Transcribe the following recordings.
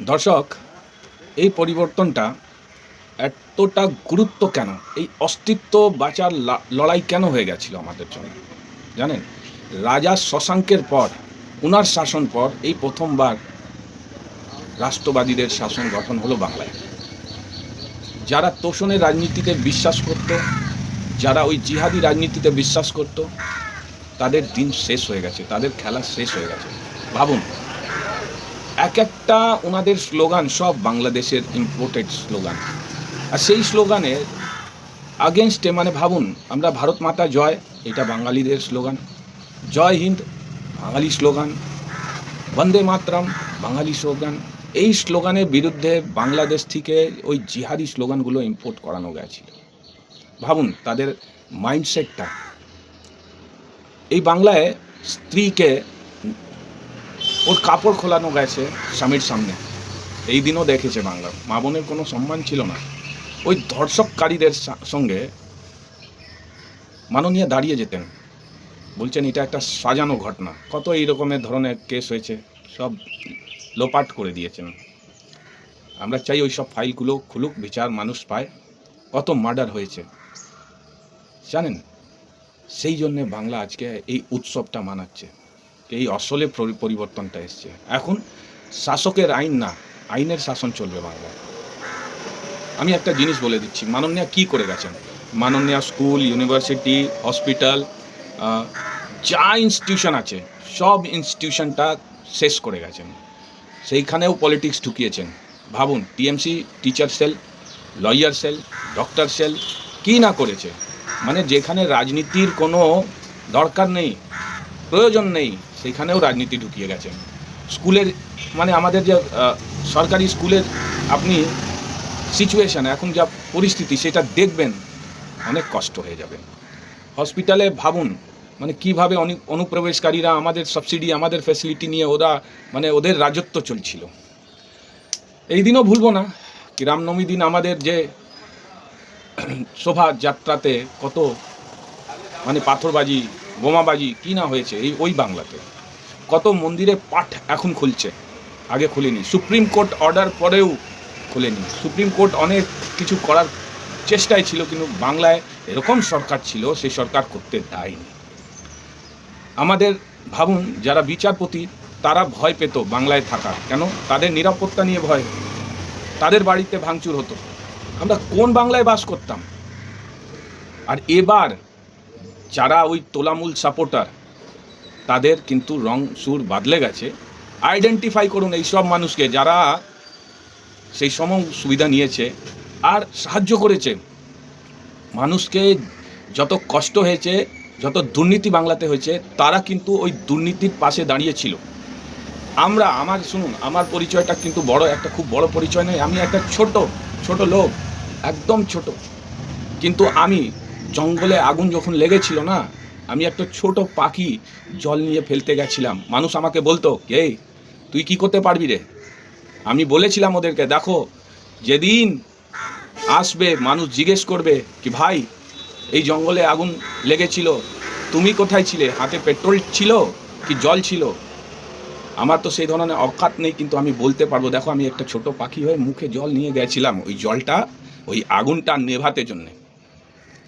দর্শক, এই পরিবর্তনটা এতটা গুরুত্ব কেন? এই অস্তিত্ব বাঁচার লড়াই কেন হয়ে গেছিল আমাদের জন্য জানেন? রাজা শশাঙ্কের পর, উনার শাসন পর এই প্রথমবার রাষ্ট্রবাদীদের শাসন গঠন হলো বাংলায়। যারা তোষণের রাজনীতিতে বিশ্বাস করত, যারা ওই জিহাদি রাজনীতিতে বিশ্বাস করত, তাদের দিন শেষ হয়ে গেছে, তাদের খেলা শেষ হয়ে গেছে। ভাবুন, এক একটা ওনাদের স্লোগান সব বাংলাদেশের ইম্পোর্টেড স্লোগান, আর সেই স্লোগানের আগেনস্টে, মানে ভাবুন, আমরা ভারত মাতা জয়, এটা বাঙালিদের স্লোগান, জয় হিন্দ বাঙালি স্লোগান, বন্দে মাতরম বাঙালি স্লোগান। এই স্লোগানের বিরুদ্ধে বাংলাদেশ থেকে ওই জিহাদি স্লোগানগুলো ইম্পোর্ট করানো গেছিল। ভাবুন তাদের মাইন্ডসেটটা। এই বাংলায় স্ত্রীকে ওর কাপড় খোলানো গেছে স্বামীর সামনে, এই দিনও দেখেছে বাংলা। মা বোনের কোনো সম্মান ছিল না। ওই ধর্ষককারীদের সঙ্গে মাননীয় দাঁড়িয়ে যেতেন, বলছেন এটা একটা সাজানো ঘটনা। কত এই রকমের ধরনের কেস হয়েছে, সব লোপাট করে দিয়েছেন। আমরা চাই ওই সব ফাইলগুলো খুলুক, বিচার মানুষ পায়। কত মার্ডার হয়েছে জানেন? সেই জন্যে বাংলা আজকে এই উৎসবটা মানাচ্ছে, এই আসলে পরিবর্তনটা এসছে। এখন শাসকের আইন না, আইনের শাসন চলবে বাংলায়। আমি একটা জিনিস বলে দিচ্ছি, মাননীয়া কি করে গেছেন। মাননীয়া স্কুল, ইউনিভার্সিটি, হসপিটাল, যা ইনস্টিটিউশন আছে সব ইনস্টিটিউশনটা শেষ করে গেছেন। সেইখানেও পলিটিক্স ঢুকিয়েছেন। ভাবুন, TMC, teacher cell, lawyer cell, doctor cell, কি না করেছে। মানে যেখানে রাজনীতির কোনো দরকার নেই, প্রয়োজন নেই, সেইখানেও রাজনীতি ঢুকিয়ে গেছেন। স্কুলের, মানে আমাদের যে সরকারি স্কুলের আপনি সিচুয়েশান, এখন যা পরিস্থিতি, সেটা দেখবেন অনেক কষ্ট হয়ে যাবে। হসপিটালে ভাবুন, মানে কীভাবে অনুপ্রবেশকারীরা আমাদের সাবসিডি, আমাদের ফ্যাসিলিটি নিয়ে ওরা, মানে ওদের রাজত্ব চলছিল। এই দিনও ভুলবো না কি, রামনবমী দিন আমাদের যে শোভাযাত্রাতে কত মানে পাথরবাজি, বোমাবাজি কি না হয়েছে ওই বাংলাতে। কত মন্দিরে পাঠ এখন খুলছে, আগে খুলেনি। সুপ্রিম কোর্ট অর্ডার পরেও খুলেনি। সুপ্রিম কোর্ট অনেক কিছু করার চেষ্টায় ছিল, কিন্তু বাংলায় এরকম সরকার ছিল, সেই সরকার করতে দেয়নি। আমাদের ভাবুন, যারা বিচারপতি, তারা ভয় পেত বাংলায় থাকা। কেন? তাদের নিরাপত্তা নিয়ে ভয়, তাদের বাড়িতে ভাঙচুর হতো। আমরা কোন বাংলায় বাস করতাম? আর এবার যারা ওই তোলামূল সাপোর্টার, তাদের কিন্তু রং সুর বদলে গেছে। আইডেন্টিফাই করুন এই সব মানুষকে, যারা সেই সম সুবিধা নিয়েছে আর সাহায্য করেছে মানুষকে। যত কষ্ট হয়েছে, যত দুর্নীতি বাংলাতে হয়েছে, তারা কিন্তু ওই দুর্নীতির পাশে দাঁড়িয়েছিল। আমার শুনুন, আমার পরিচয়টা কিন্তু বড় একটা, খুব বড় পরিচয় নয়। আমি একটা ছোট লোক, একদম ছোট। কিন্তু আমি জঙ্গলে আগুন যখন লেগেছিল না, আমি একটা ছোট পাখি জল নিয়ে ফেলতে গেছিলাম। মানুষ আমাকে বলতো, কে তুই কি করতে পারবি রে? আমি বলেছিলাম ওদেরকে, দেখো যেদিন আসবে মানুষ জিজ্ঞেস করবে কি ভাই এই জঙ্গলে আগুন লেগেছিল, তুমি কোথায় ছিলে? হাতে পেট্রোল ছিল কি জল ছিল? আমার তো সেই ধরনের অকাত নেই, কিন্তু আমি বলতে পারবো, দেখো আমি একটা ছোট পাখি হয়ে মুখে জল নিয়ে গেছিলাম, ওই জলটা, ওই আগুনটা নেভাতে জন্যে।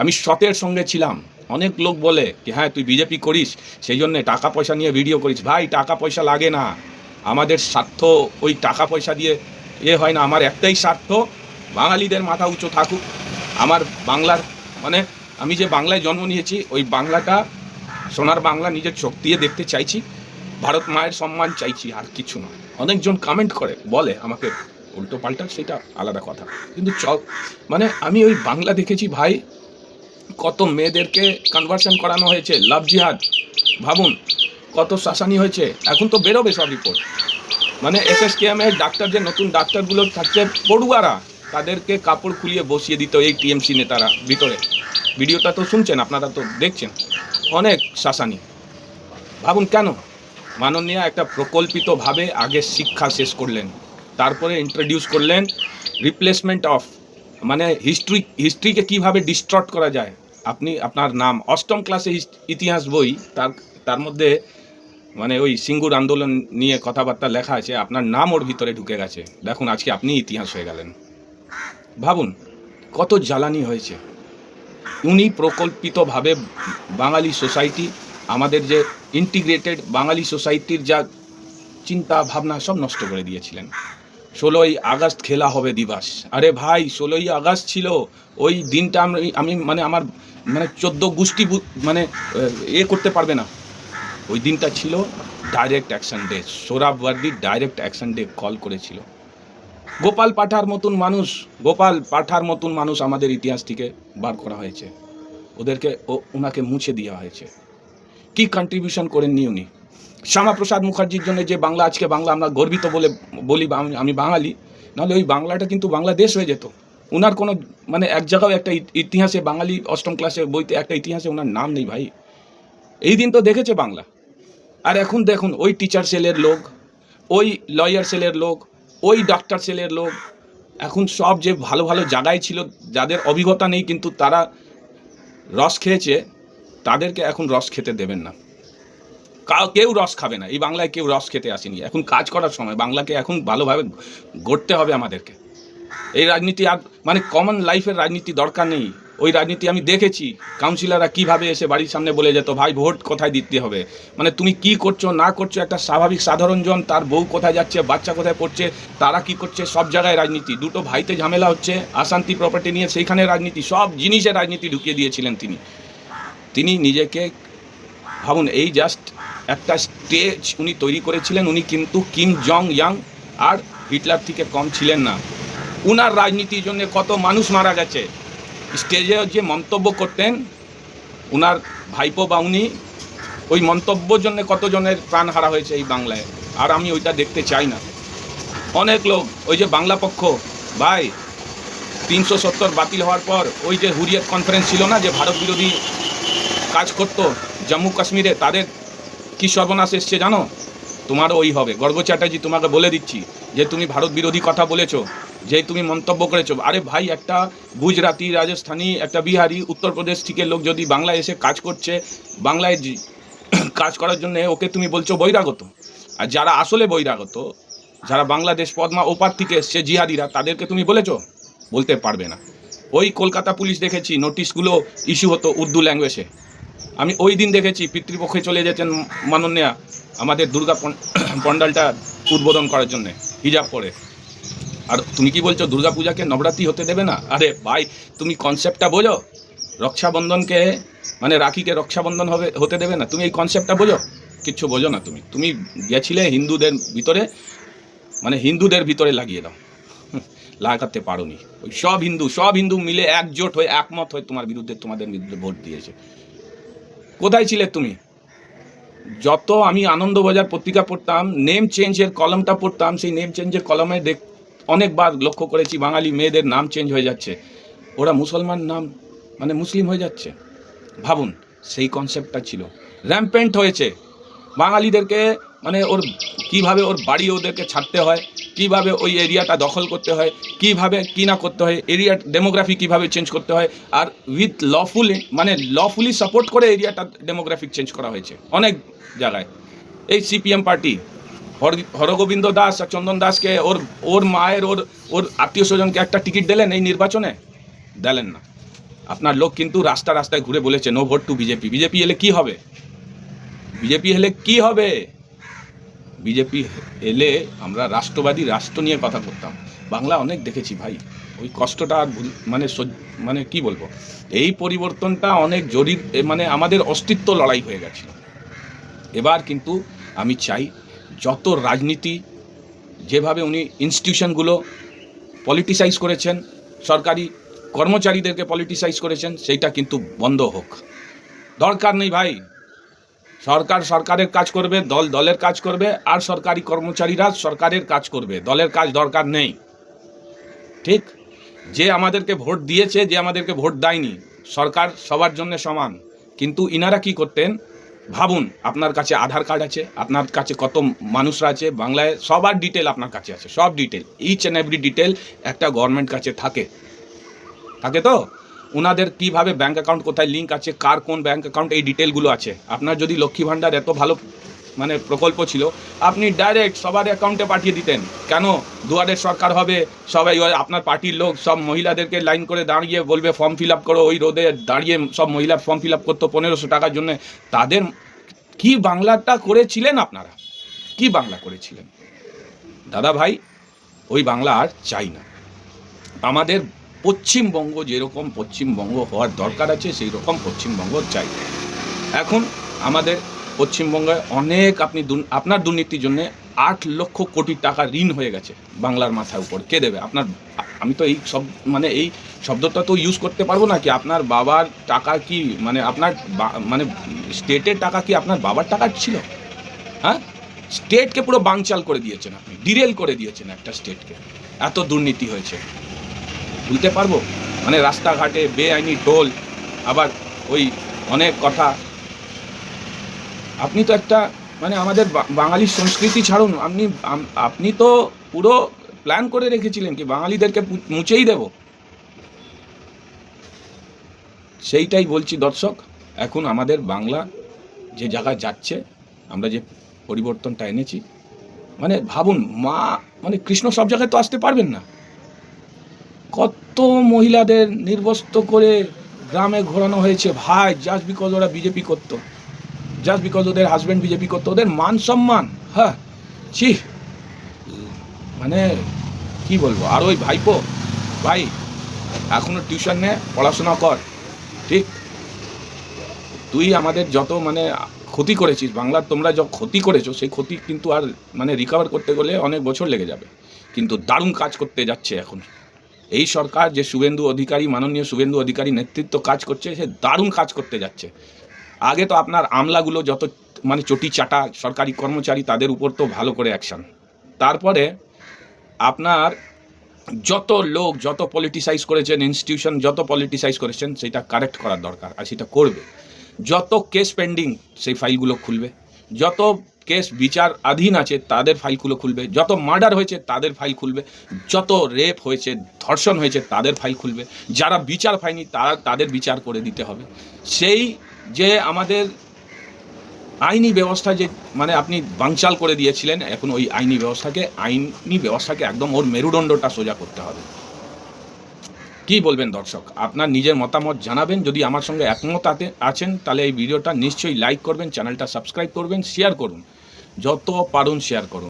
আমি সতের সঙ্গে ছিলাম। অনেক লোক বলে কি হ্যাঁ তুই বিজেপি করিস, সেই জন্যে টাকা পয়সা নিয়ে ভিডিও করিস। ভাই টাকা পয়সা লাগে না, আমাদের স্বার্থ ওই টাকা পয়সা দিয়ে হয় না। আমার একটাই স্বার্থ, বাঙালিদের মাথা উঁচু থাকুক। আমার বাংলার, মানে আমি যে বাংলায় জন্ম নিয়েছি, ওই বাংলাটা সোনার বাংলা নিজের চোখ দিয়ে দেখতে চাইছি। ভারত মায়ের সম্মান চাইছি, আর কিছু নয়। অনেকজন কমেন্ট করে বলে আমাকে উল্টো পাল্টা, সেটা আলাদা কথা, কিন্তু মানে আমি ওই বাংলা দেখেছি ভাই। কত মেয়েদেরকে কনভার্সন করানো হয়েছে, লাভ জিহাদ। ভাবুন কত শাসানি হয়েছে। এখন তো বেরোবে সব রিপোর্ট। মানে এসএসকেএমের ডাক্তার, যে নতুন ডাক্তারগুলো থাকছে পড়ুয়ারা, তাদেরকে কাপড় খুলিয়ে বসিয়ে দিত এই টিএমসি নেতারা ভিতরে। ভিডিওটা তো শুনছেন, আপনারা তো দেখছেন, অনেক শাসানি। ভাবুন কেন? মাননীয় একটা প্রকল্পিতভাবে আগে শিক্ষা শেষ করলেন, তারপরে ইন্ট্রোডিউস করলেন রিপ্লেসমেন্ট অফ, মানে হিস্ট্রিকে কীভাবে ডিস্ট্রট করা যায়। আপনি আপনার নাম অষ্টম ক্লাসে ইতিহাস বই, তার মধ্যে মানে ওই সিঙ্গুর আন্দোলন নিয়ে কথাবার্তা লেখা আছে, আপনার নাম ওর ভিতরে ঢুকে গেছে। দেখুন আজকে আপনি ইতিহাস হয়ে গেলেন। ভাবুন কত জ্বালানি হয়েছে। উনি প্রকল্পিতভাবে বাঙালি সোসাইটি, আমাদের যে ইন্টিগ্রেটেড বাঙালি সোসাইটির যা চিন্তা ভাবনা সব নষ্ট করে দিয়েছিলেন। 16ই আগস্ট খেলা হবে দিবস, আরে ভাই 16ই আগস্ট ছিল ওই দিনটা আমি মানে আমার মানে 14 গোষ্ঠী মানে করতে পারবে না। ওই দিনটা ছিল direct action day, Suhrawardy direct action day call করেছিল। গোপাল পাঠার মতন মানুষ আমাদের ইতিহাস থেকে বার করা হয়েছে, ওদেরকে ওনাকে মুছে দেওয়া হয়েছে। কি কন্ট্রিবিউশন করেননি উনি? শ্যামাপ্রসাদ মুখার্জির জন্য যে বাংলা, আজকে বাংলা আমরা গর্বিত বলে বলি আমি বাঙালি, নাহলে ওই বাংলাটা কিন্তু বাংলাদেশ হয়ে যেত। ওনার কোনো মানে এক জায়গায় একটা ইতিহাসে, বাঙালি অষ্টম ক্লাসে বইতে একটা ইতিহাসে ওনার নাম নেই ভাই। এই দিন তো দেখেছে বাংলা। আর এখন দেখুন ওই টিচার সেলের লোক, ওই লয়ার সেলের লোক, ওই ডাক্তার সেলের লোক, এখন সব যে ভালো ভালো জায়গায় ছিল, যাদের অভিজ্ঞতা নেই কিন্তু তারা রস খেয়েছে, তাদেরকে এখন রস খেতে দেবেন না। কেউ রস খাবে না। এই বাংলায় কেউ রস খেতে আসেনি। এখন কাজ করার সময়, বাংলাকে এখন ভালোভাবে গড়তে হবে আমাদেরকে। এই রাজনীতি আর মানে কমন লাইফের রাজনীতি দরকার নেই। ওই রাজনীতি আমি দেখেছি, কাউন্সিলররা কিভাবে এসে বাড়ির সামনে বলে যেত, ভাই ভোট কোথায় দিতে হবে, মানে তুমি কি করছো না করছো, একটা স্বাভাবিক সাধারণ জন, তার বউ কোথায় যাচ্ছে, বাচ্চা কোথায় পড়ছে, তারা কি করছে, সব জায়গায় রাজনীতি। দুটো ভাইতে ঝামেলা হচ্ছে, অশান্তি প্রপার্টি নিয়ে, সেইখানে রাজনীতি, সব জিনিসের রাজনীতি ঢুকিয়ে দিয়েছিলেন তিনি নিজেকে। ভাবুন এই জাস্ট একটা স্টেজ উনি তৈরি করেছিলেন। উনি কিন্তু কিম জং ইয়াং আর হিটলার থেকে কম ছিলেন না। উনার রাজনীতির জন্য কত মানুষ মারা গেছে। স্টেজে যে মন্তব্য করতেন উনার ভাইপো বা উনি, ওই মন্তব্যর জন্য কতজনের প্রাণ হারা হয়েছে এই বাংলায়। আর আমি ওইটা দেখতে চাই না। অনেক লোক ওই যে বাংলা পক্ষ, ভাই 370 বাতিল হওয়ার পর ওই যে হুরিয়ত কনফারেন্স ছিল না, যে ভারত বিরোধী কাজ করতো জম্মু কাশ্মীরে, তাদের কি সর্বনাশ এসছে জানো? তোমারও ওই হবে। গর্গ চ্যাটার্জি তোমাকে বলে দিচ্ছি, যে তুমি ভারত বিরোধী কথা বলেছো, যে তুমি মন্তব্য করেছো, আরে ভাই একটা গুজরাটি, রাজস্থানী, একটা বিহারি, উত্তরপ্রদেশ থেকে লোক যদি বাংলায় এসে কাজ করছে, বাংলায় কাজ করার জন্য ওকে তুমি বলছো বহিরাগত। আর যারা আসলে বহিরাগত, যারা বাংলাদেশ পদ্মা ওপার থেকে এসছে জিহাদিরা, তাদেরকে তুমি বলেছো? বলতে পারবে না। ওই কলকাতা পুলিশ দেখেছি নোটিশগুলো ইস্যু হতো উর্দু ল্যাঙ্গুয়েজে। আমি ওই দিন দেখেছি পিতৃপক্ষে চলে যেতেন মাননীয়া আমাদের দুর্গা পণ্ডালটা উদ্বোধন করার জন্যে হিজাব পরে। আর তুমি কি বলছো দুর্গা পূজাকে নবরাত্রি হতে দেবে না? আরে ভাই তুমি কনসেপ্টটা বোঝো। রক্ষাবন্ধনকে মানে রাখিকে রক্ষাবন্ধন হতে দেবে না, তুমি এই কনসেপ্টটা বোঝো? কিচ্ছু বোঝো না। তুমি গিয়েছিলে হিন্দুদের ভিতরে, মানে হিন্দুদের ভিতরে লাগিয়ে দাও, লাগাতে পারোনি। ওই সব হিন্দু মিলে একজোট হয়ে একমত হয়ে তোমাদের বিরুদ্ধে ভোট দিয়েছে। কোথায় ছিলে তুমি? যত আমি আনন্দবাজার পত্রিকা পড়তাম, নেম চেঞ্জের কলমটা পড়তাম, সেই নেম চেঞ্জের কলমে অনেকবার লক্ষ্য করেছি বাঙালি মেয়েদের নাম চেঞ্জ হয়ে যাচ্ছে, ওরা মুসলমান নাম মানে মুসলিম হয়ে যাচ্ছে। ভাবুন সেই কনসেপ্টটা ছিল, র্যাম্পেন্ট হয়েছে। বাঙালিদেরকে মানে ওর কিভাবে ওর বাড়ি ওদেরকে ছাড়তে হয়, কিভাবে ওই এরিয়াটা দখল করতে হয়, কিভাবে কি না করতে হয়, এরিয়ার ডেমোগ্রাফি কিভাবে চেঞ্জ করতে হয়, আর উইথ লফুলি সাপোর্ট করে এরিয়াটা ডেমোগ্রাফিক চেঞ্জ করা হয়েছে অনেক জায়গায়। এই সিপিএম পার্টি হরগোবিন্দ দাস আর চন্দন দাসকে ওর মায়ের ওর আত্মীয় স্বজনকে একটা টিকিট দিলেন এই নির্বাচনে? দিলেন না। আপনার লোক কিন্তু রাস্তায় ঘুরে বলেছে no vote to BJP. BJP এলে কি হবে? বিজেপি এলে আমরা রাষ্ট্রবাদী রাষ্ট্র নিয়ে কথা বলতাম। বাংলা অনেক দেখেছি ভাই, ওই কষ্টটা আর মানে কি বলবো, এই পরিবর্তনটা অনেক জরুরি, মানে আমাদের অস্তিত্ব লড়াই হয়ে গেছিল। এবার কিন্তু আমি চাই যত রাজনীতি, যেভাবে উনি ইনস্টিটিউশনগুলো পলিটিসাইজ করেছেন, সরকারি কর্মচারীদেরকে পলিটিসাইজ করেছেন, সেইটা কিন্তু বন্ধ হোক। দরকার নেই ভাই, সরকারের কাজ করবে, দলের কাজ করবে, আর সরকারি কর্মচারীরা সরকারের কাজ করবে, দলের কাজ দরকার নেই। ঠিক? যে আমাদেরকে ভোট দিয়েছে, যে আমাদেরকে ভোট দেয়নি, সরকার সবার জন্য সমান। কিন্তু ইনারা কি করতেন ভাবুন, আপনার কাছে আধার কার্ড আছে, আপনার কাছে কত মানুষরা আছে বাংলায়, সবার ডিটেল আপনার কাছে আছে, সব detail, each and every detail একটা গভর্নমেন্ট কাছে থাকে তো ওনাদের কিভাবে ব্যাঙ্ক অ্যাকাউন্ট কোথায় লিঙ্ক আছে, কার কোন ব্যাঙ্ক অ্যাকাউন্ট, এই ডিটেলগুলো আছে। আপনার যদি লক্ষ্মী ভাণ্ডার এত ভালো মানে প্রকল্প ছিল, আপনি ডাইরেক্ট সবার অ্যাকাউন্টে পাঠিয়ে দিতেন। কেন দুয়ারের সরকার হবে, সবাই আপনার পার্টির লোক সব মহিলাদেরকে লাইন করে দাঁড়িয়ে বলবে ফর্ম ফিল আপ করো, ওই রোদে দাঁড়িয়ে সব মহিলা ফর্ম ফিল আপ করতো 1500 টাকার জন্য। তাদের কি বাংলাটা করেছিলেন আপনারা, কি বাংলা করেছিলেন দাদা ভাই? ওই বাংলা আর চাই না। আমাদের পশ্চিমবঙ্গ যেরকম পশ্চিমবঙ্গ হওয়ার দরকার আছে সেই রকম পশ্চিমবঙ্গ চাই। এখন আমাদের পশ্চিমবঙ্গে অনেক আপনার দুর্নীতির জন্য 8 লক্ষ কোটি টাকা ঋণ হয়ে গেছে বাংলার মাথার উপর। কে দেবে? আপনার, আমি তো এই সব মানে এই শব্দটা তো ইউজ করতে পারবো না কি আপনার বাবার টাকা কি মানে আপনার মানে স্টেটের টাকা কি আপনার বাবার টাকা ছিল? হ্যাঁ, স্টেটকে পুরো বানচাল করে দিয়েছেন আপনি, ডিরেল করে দিয়েছেন একটা স্টেটকে। এত দুর্নীতি হয়েছে, ভুলতে পারবো? মানে রাস্তাঘাটে বেআইনি টোল, আবার ওই অনেক কথা। আপনি তো একটা মানে আমাদের বাঙালির সংস্কৃতি ছাড়ুন, আপনি তো পুরো প্ল্যান করে রেখেছিলেন কি বাঙালিদেরকে মুছেই দেব। সেইটাই বলছি দর্শক, এখন আমাদের বাংলা যে জায়গায় যাচ্ছে, আমরা যে পরিবর্তনটা এনেছি, মানে ভাবুন, মা মানে কৃষ্ণ সব জায়গায় তো আসতে পারবেন না। কত মহিলাদের নির্বস্ত্র করে গ্রামে ঘোরানো হয়েছে ভাই, জাস্ট বিকজ ওরা বিজেপি করতো, জাস্ট বিকজ ওদের হাজব্যান্ড বিজেপি করতো। ওদের মান সম্মান, হ্যাঁ ছি, মানে কি বলবো। আর ওই ভাইপো, ভাই এখনো টিউশন নে, পড়াশোনা কর, ঠিক? তুই আমাদের যত মানে ক্ষতি করেছিস বাংলার, তোমরা যত ক্ষতি করেছো সেই ক্ষতি কিন্তু আর মানে রিকভার করতে গেলে অনেক বছর লেগে যাবে। কিন্তু দারুণ কাজ করতে যাচ্ছে এখন এই সরকার, যে শুভেন্দু অধিকারী, মাননীয় শুভেন্দু অধিকারী নেতৃত্ব কাজ করছে, সে দারুণ কাজ করতে যাচ্ছে। আগে তো আপনার আমলাগুলো যত মানে চটি চাটা সরকারি কর্মচারী, তাদের উপর তো ভালো করে অ্যাকশন। তারপরে আপনার যত লোক যত পলিটিসাইজ করেছেন, ইনস্টিটিউশন যত পলিটিসাইজ করেছেন, সেটা কারেক্ট করার দরকার, আর সেটা করবে। যত কেস পেন্ডিং সেই ফাইলগুলো খুলবে, যত কেস বিচারাধীন আছে তাদের ফাইলগুলো খুলবে, যত মার্ডার হয়েছে তাদের ফাইল খুলবে, যত রেপ হয়েছে, ধর্ষণ হয়েছে তাদের ফাইল খুলবে, যারা বিচার পায়নি তাদের বিচার করে দিতে হবে। সেই যে আমাদের আইনি ব্যবস্থা যে মানে আপনি বানচাল করে দিয়েছিলেন, এখন ওই আইনি ব্যবস্থাকে একদম ওর মেরুদণ্ডটা সোজা করতে হবে। কি বলবেন দর্শক? আপনার নিজের মতামত জানাবেন। যদি আমার সঙ্গে একমত আছেন তাহলে এই ভিডিওটা নিশ্চয়ই লাইক করবেন, চ্যানেলটা সাবস্ক্রাইব করবেন, শেয়ার করুন, যত পারুন শেয়ার করুন।